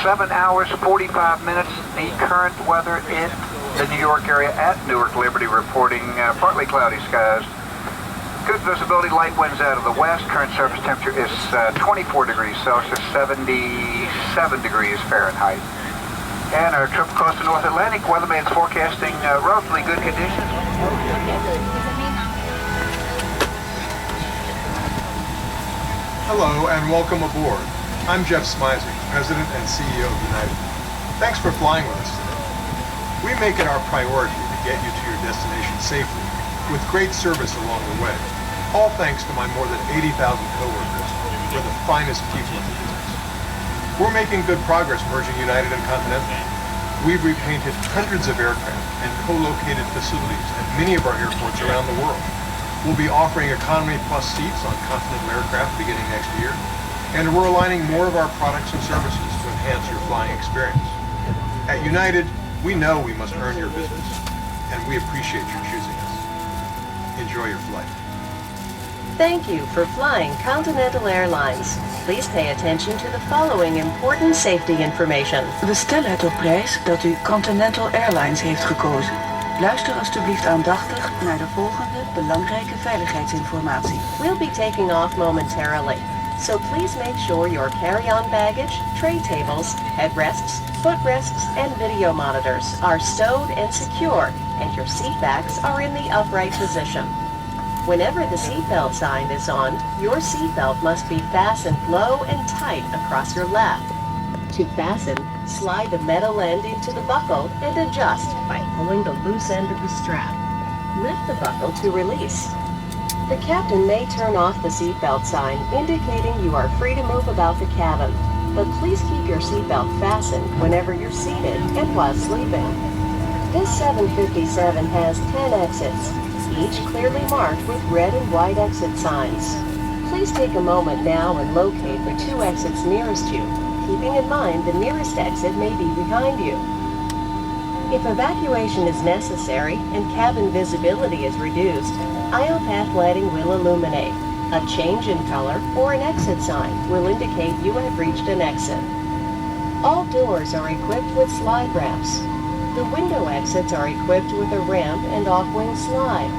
7 hours, 45 minutes. The current weather in the New York area at Newark Liberty reporting partly cloudy skies. Good visibility, light winds out of the west. Current surface temperature is 24 degrees Celsius, 77 degrees Fahrenheit. And our trip across the North Atlantic, weatherman is forecasting relatively good conditions. Hello and welcome aboard. I'm Jeff Smizek, President and CEO of United. Thanks for flying with us today. We make it our priority to get you to your destination safely, with great service along the way. All thanks to my more than 80,000 coworkers, who are the finest people in the business. We're making good progress merging United and Continental. We've repainted hundreds of aircraft and co-located facilities at many of our airports around the world. We'll be offering Economy Plus seats on Continental aircraft beginning next year, and we're aligning more of our products and services to enhance your flying experience. At United, we know we must earn your business, and we appreciate you choosing us. Enjoy your flight. Thank you for flying Continental Airlines. Please pay attention to the following important safety information. We stellen het op prijs dat u Continental Airlines heeft gekozen. Luister alstublieft aandachtig naar de volgende belangrijke veiligheidsinformatie. We'll be taking off momentarily, so please make sure your carry-on baggage, tray tables, headrests, footrests, and video monitors are stowed and secure, and your seat backs are in the upright position. Whenever the seatbelt sign is on, your seatbelt must be fastened low and tight across your lap. To fasten, slide the metal end into the buckle and adjust by pulling the loose end of the strap. Lift the buckle to release. The captain may turn off the seatbelt sign, indicating you are free to move about the cabin, but please keep your seatbelt fastened whenever you're seated and while sleeping. This 757 has 10 exits, each clearly marked with red and white exit signs. Please take a moment now and locate the 2 exits nearest you, keeping in mind the nearest exit may be behind you. If evacuation is necessary and cabin visibility is reduced, aisle path lighting will illuminate. A change in color or an exit sign will indicate you have reached an exit. All doors are equipped with slide ramps. The window exits are equipped with a ramp and off-wing slide.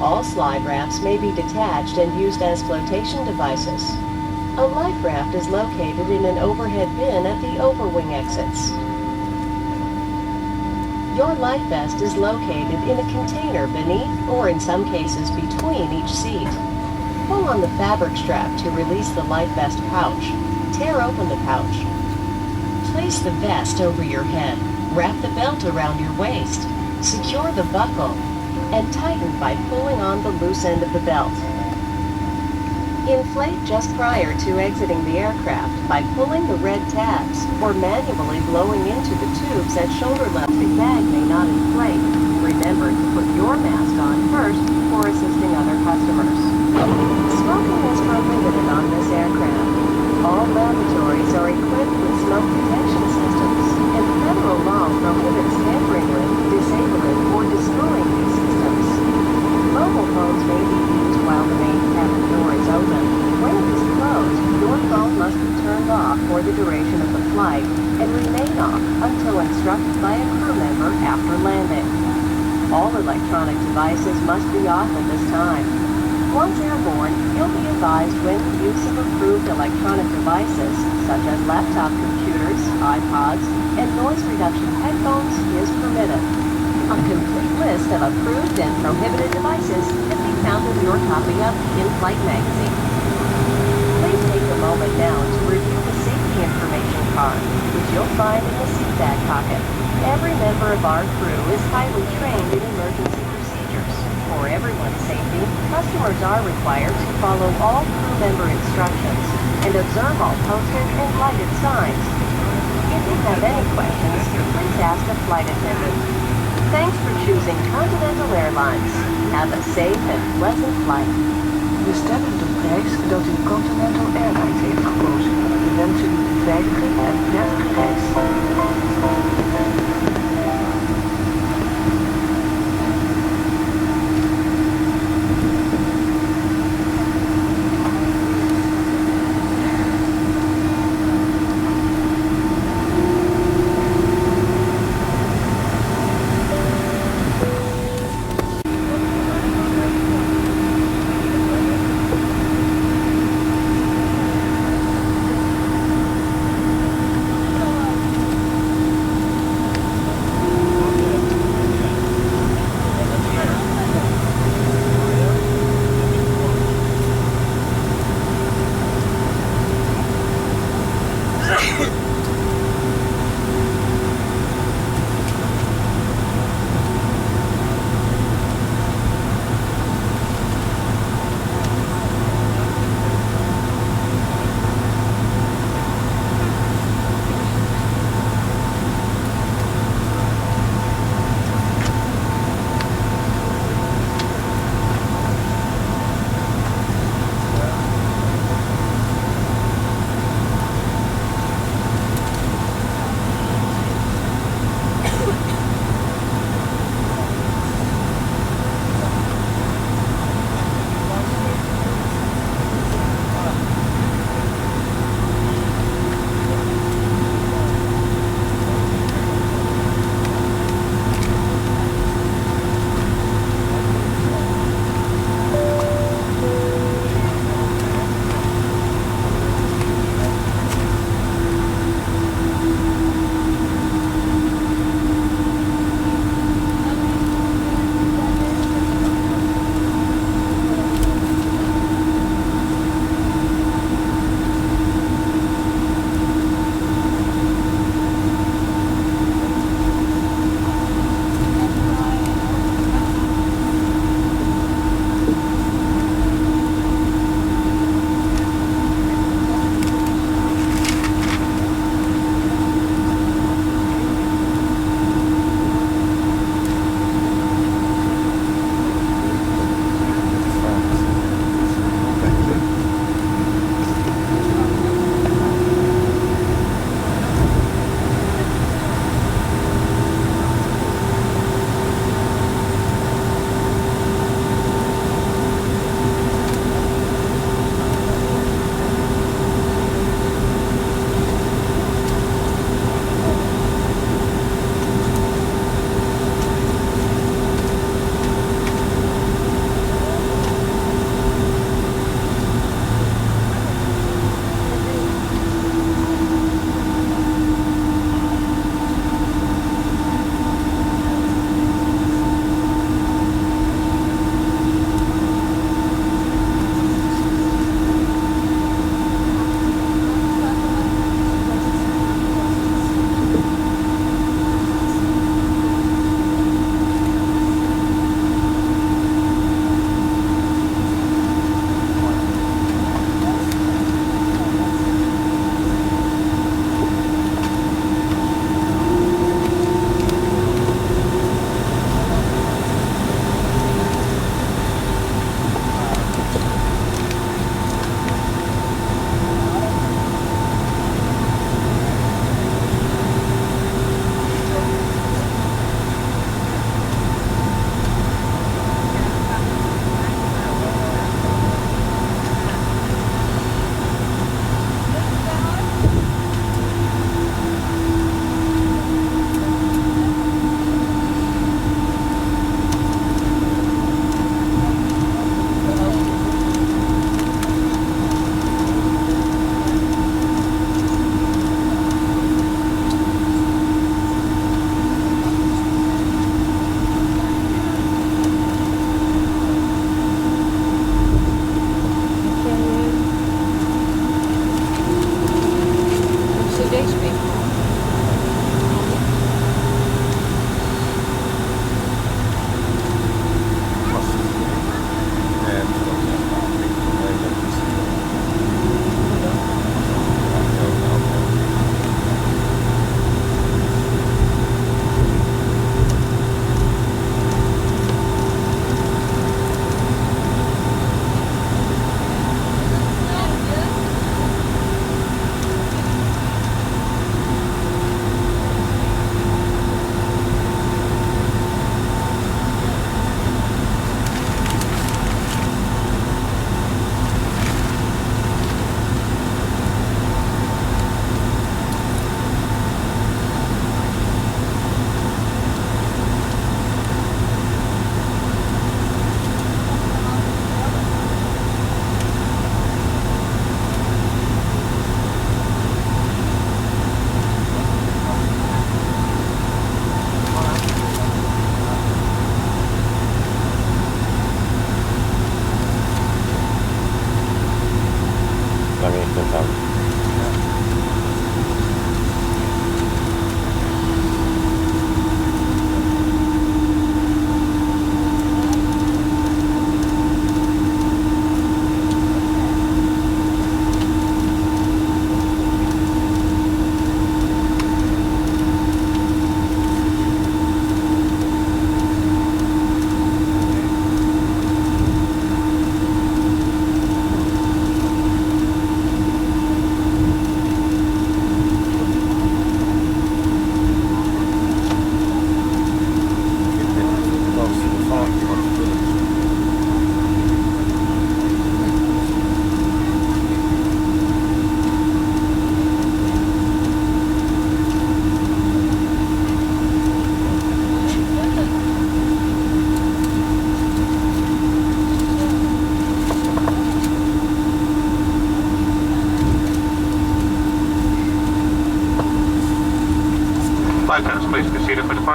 All slide ramps may be detached and used as flotation devices. A life raft is located in an overhead bin at the overwing exits. Your life vest is located in a container beneath or in some cases between each seat. Pull on the fabric strap to release the life vest pouch. Tear open the pouch. Place the vest over your head. Wrap the belt around your waist. Secure the buckle and tighten by pulling on the loose end of the belt. Inflate just prior to exiting the aircraft by pulling the red tabs or manually blowing into the tubes at shoulder level. The bag may not inflate. Remember to put your mask on first before assisting other customers. Smoking is prohibited on this aircraft. All lavatories are equipped with smoke detection systems, and federal law prohibits tampering with, disabling, or destroying these systems. Mobile phones may be used while the main cabin door is open. When it is closed, your phone must be turned off for the duration of the flight and remain off until instructed by a crew member after landing. All electronic devices must be off at this time. Once airborne, you'll be advised when the use of approved electronic devices, such as laptop computers, iPods, and noise reduction headphones, is permitted. A complete list of approved and prohibited devices can be found in your copy of In-Flight magazine. Please take a moment now to review the safety information card, which you'll find in the seat bag pocket. Every member of our crew is highly trained in emergency procedures. For everyone's safety, customers are required to follow all crew member instructions and observe all posted and lighted signs. If you have any questions, please ask a flight attendant. Thanks for choosing Continental Airlines. Have a safe and pleasant flight. We stellen het op prijs dat u Continental Airlines heeft gekozen. We wensen u een veilige en prettige reis.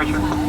departure.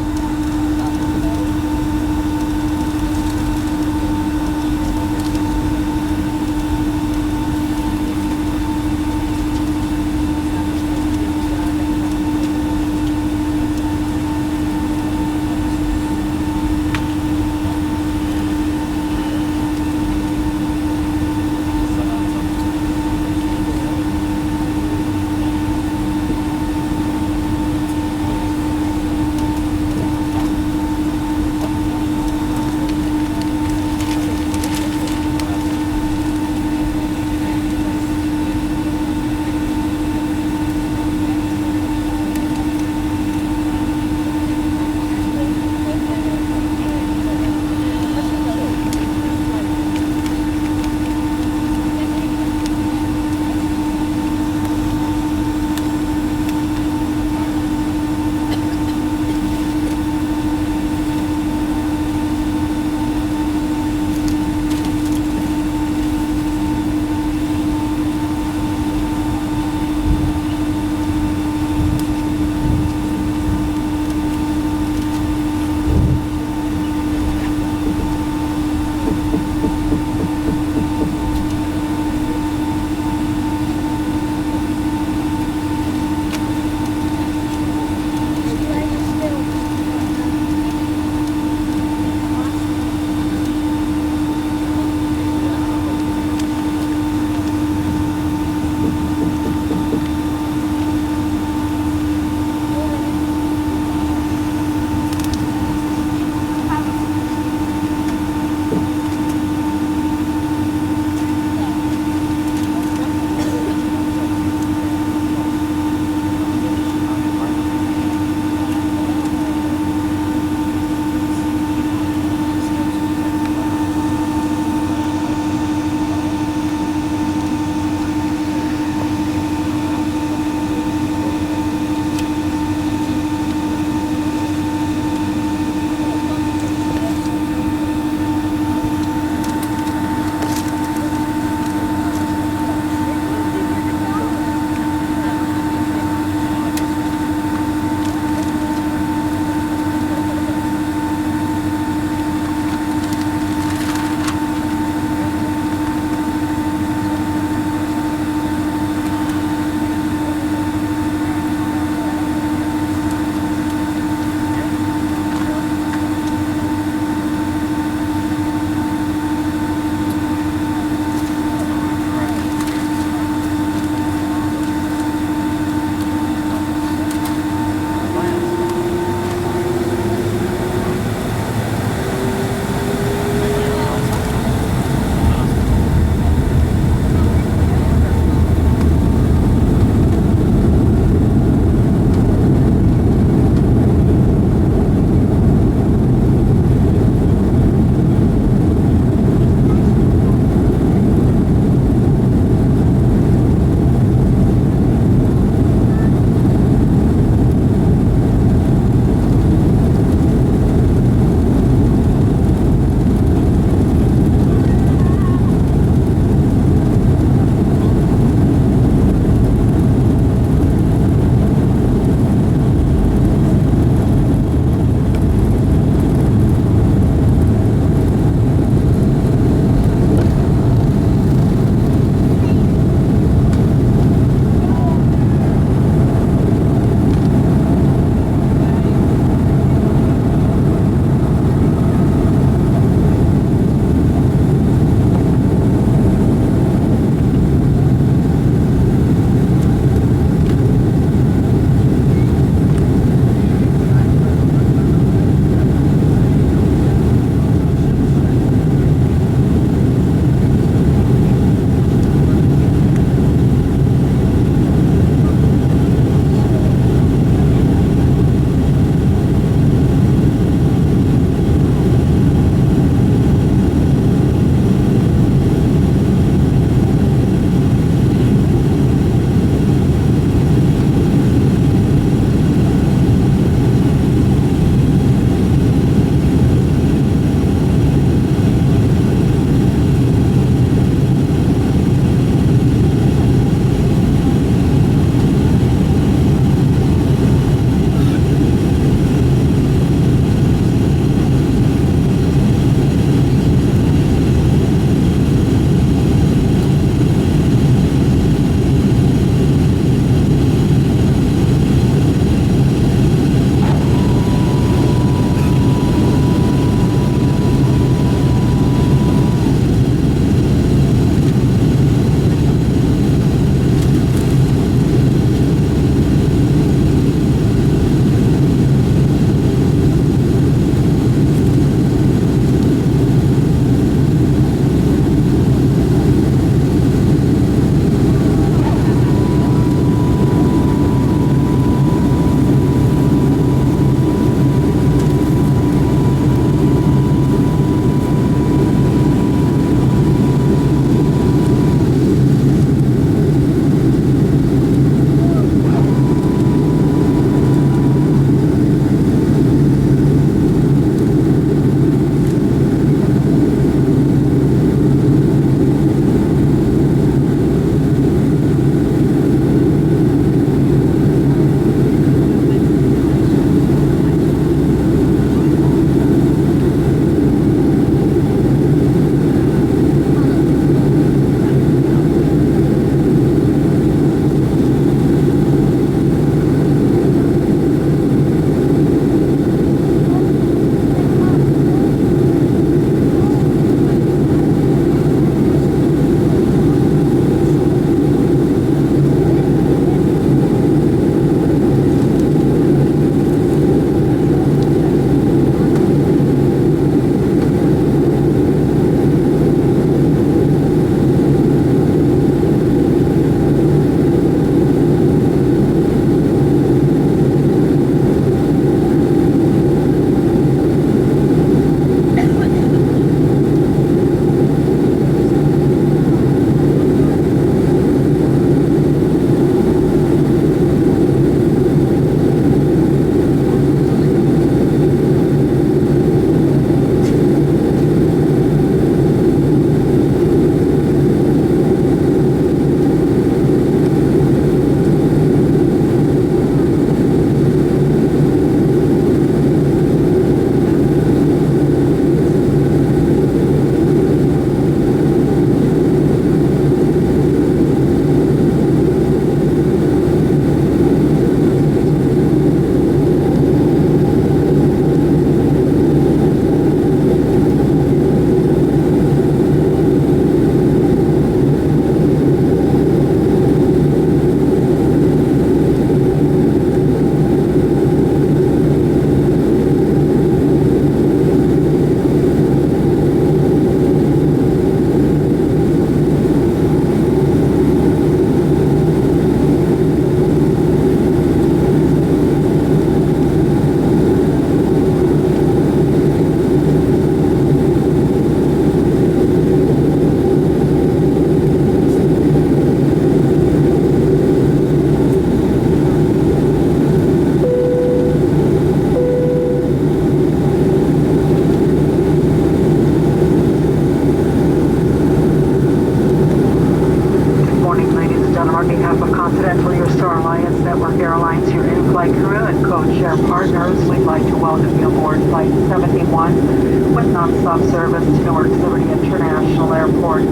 takeoff service to Newark Liberty International Airport.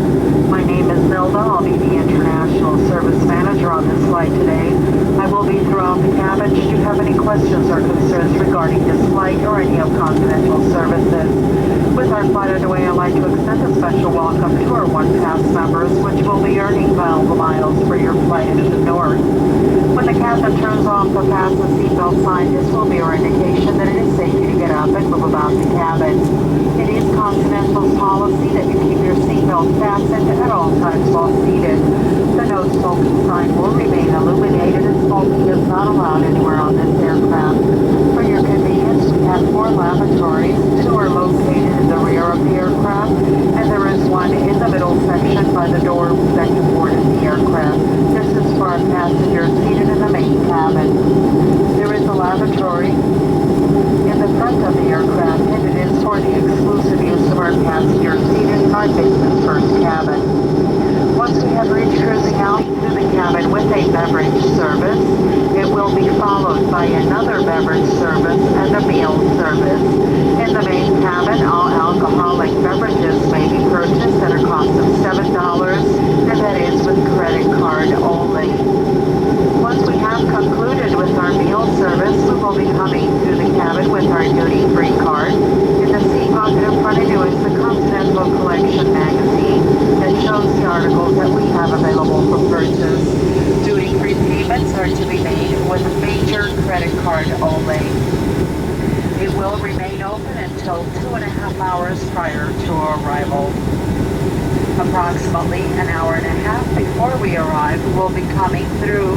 My name is Milda. I'll be the International Service Manager on this flight today. I will be throughout the cabin. Should you have any questions or concerns regarding this flight or any of Continental services. With our flight underway, I'd like to extend a special welcome to our OnePass members, which will be earning valuable miles for your flight into Newark. When the captain turns off the fasten seatbelt sign, this will be your indication that it is safe for you to get up and move about the cabin. It is Continental's policy that you keep your seatbelt fastened at all times while seated. The no smoking sign will remain illuminated and smoking is not allowed anywhere on this aircraft. For your convenience, we have 4 lavatories. 2 are located in the rear of the aircraft, and there is one in the middle section by the door that you boarded the aircraft. This is for our passengers seated in the main cabin. There is a lavatory in the front of the aircraft, and it is for the exclusive use of our passengers seated in our business first cabin. Once we have reached cruising altitude, the cabin with a beverage service, it will be followed by another beverage service and a meal service. In the main cabin, all alcoholic beverages may be purchased at a cost of $7, and that is with credit card only. Once we have concluded with our meal service, we will be coming through the cabin with our duty-free card. In the seat pocket in front of you is the Continental Collection magazine that shows the articles that we have available for purchase. Duty-free payments are to be made with a major credit card only. It will remain open until 2.5 hours prior to arrival. Approximately an hour and a half before we arrive, we'll be coming through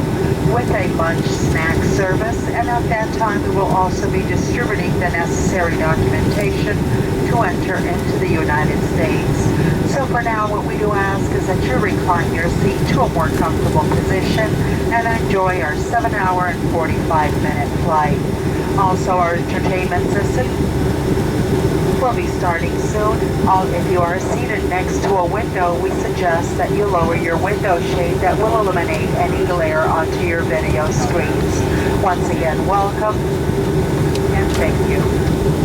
with a lunch snack service, and at that time we will also be distributing the necessary documentation to enter into the United States. So for now, what we do ask is that you recline your seat to a more comfortable position and enjoy our 7-hour and 45-minute flight. Also, our entertainment system will be starting soon. If you are seated next to a window, we suggest that you lower your window shade that will eliminate any glare onto your video screens. Once again, welcome and thank you.